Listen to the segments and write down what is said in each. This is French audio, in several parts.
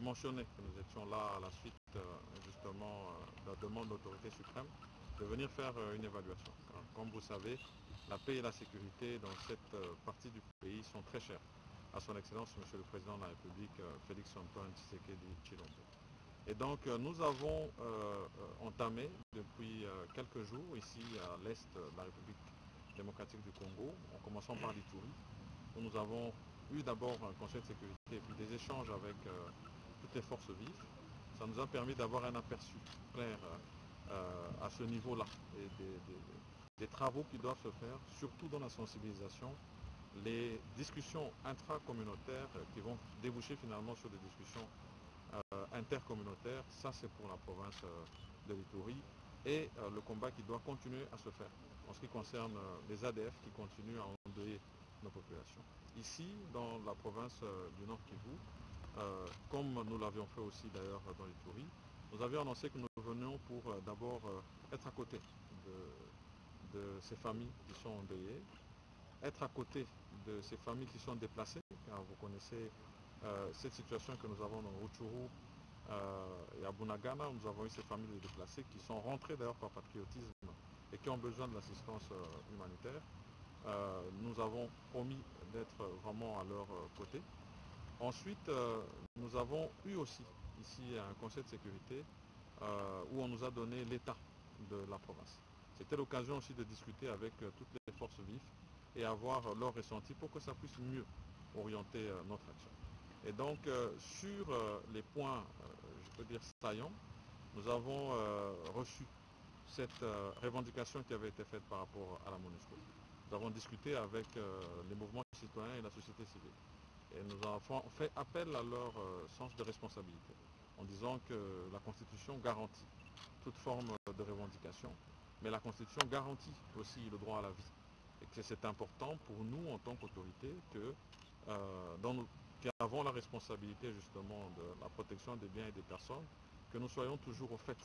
mentionné que nous étions là à la suite justement de la demande de l'autorité suprême de venir faire une évaluation. Alors, comme vous savez, la paix et la sécurité dans cette partie du pays sont très chères à son Excellence, Monsieur le Président de la République, Félix-Antoine Tshisekedi Tshilombo. Et donc nous avons entamé depuis quelques jours ici à l'est de la République démocratique du Congo, en commençant par l'Ituri, où nous avons eu d'abord un conseil de sécurité et puis des échanges avec toutes les forces vives. Ça nous a permis d'avoir un aperçu clair à ce niveau-là et des travaux qui doivent se faire, surtout dans la sensibilisation, les discussions intracommunautaires qui vont déboucher finalement sur des discussions intercommunautaires. Ça, c'est pour la province de l'Ituri, et le combat qui doit continuer à se faire en ce qui concerne les ADF qui continuent à endeuiller nos populations. Ici, dans la province du Nord Kivu, comme nous l'avions fait aussi d'ailleurs dans l'Ituri, nous avions annoncé que nous venions pour d'abord être à côté de ces familles qui sont endeuillées, être à côté de ces familles qui sont déplacées, car vous connaissez cette situation que nous avons dans Rutshuru et à Bunagana, où nous avons eu ces familles de déplacés qui sont rentrées d'ailleurs par patriotisme et qui ont besoin de l'assistance humanitaire. Nous avons promis d'être vraiment à leur côté. Ensuite, nous avons eu aussi ici un conseil de sécurité où on nous a donné l'état de la province. C'était l'occasion aussi de discuter avec toutes les forces vives et avoir leur ressenti pour que ça puisse mieux orienter notre action. Et donc, sur les points, je peux dire, saillants, nous avons reçu cette revendication qui avait été faite par rapport à la MONUSCO. Nous avons discuté avec les mouvements citoyens et la société civile. Et nous avons fait appel à leur sens de responsabilité, en disant que la Constitution garantit toute forme de revendication, mais la Constitution garantit aussi le droit à la vie. Et que c'est important pour nous, en tant qu'autorité, que qui avons la responsabilité justement de la protection des biens et des personnes, que nous soyons toujours au fait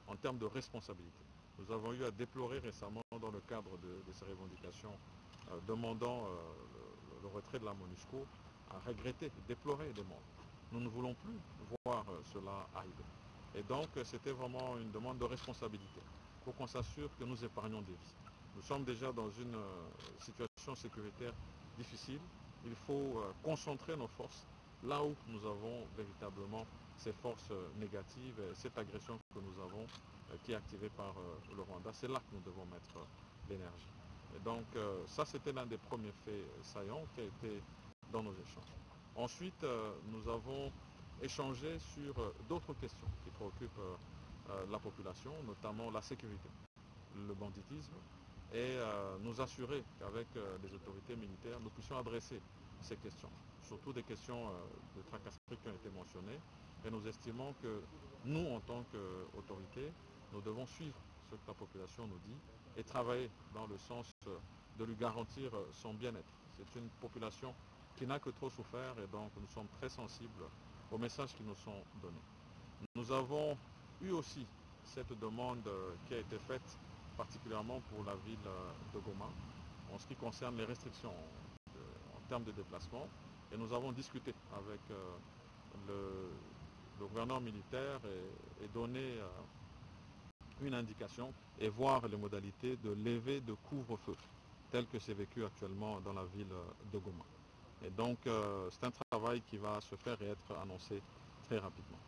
en termes de responsabilité. Nous avons eu à déplorer récemment dans le cadre de ces revendications demandant le retrait de la MONUSCO, à regretter, déplorer des morts. Nous ne voulons plus voir cela arriver. Et donc c'était vraiment une demande de responsabilité pour qu'on s'assure que nous épargnons des vies. Nous sommes déjà dans une situation sécuritaire difficile. Il faut concentrer nos forces là où nous avons véritablement ces forces négatives, et cette agression que nous avons qui est activée par le Rwanda. C'est là que nous devons mettre l'énergie. Et donc ça, c'était l'un des premiers faits saillants qui a été dans nos échanges. Ensuite, nous avons échangé sur d'autres questions qui préoccupent la population, notamment la sécurité, le banditisme, et nous assurer qu'avec les autorités militaires, nous puissions adresser ces questions, surtout des questions de tracasserie qui ont été mentionnées. Et nous estimons que nous, en tant qu'autorité, nous devons suivre ce que la population nous dit et travailler dans le sens de lui garantir son bien-être. C'est une population qui n'a que trop souffert, et donc nous sommes très sensibles aux messages qui nous sont donnés. Nous avons eu aussi cette demande qui a été faite particulièrement pour la ville de Goma en ce qui concerne les restrictions en termes de déplacement, et nous avons discuté avec le gouverneur militaire et donné une indication et voir les modalités de levée de couvre-feu tel que c'est vécu actuellement dans la ville de Goma. Et donc c'est un travail qui va se faire et être annoncé très rapidement.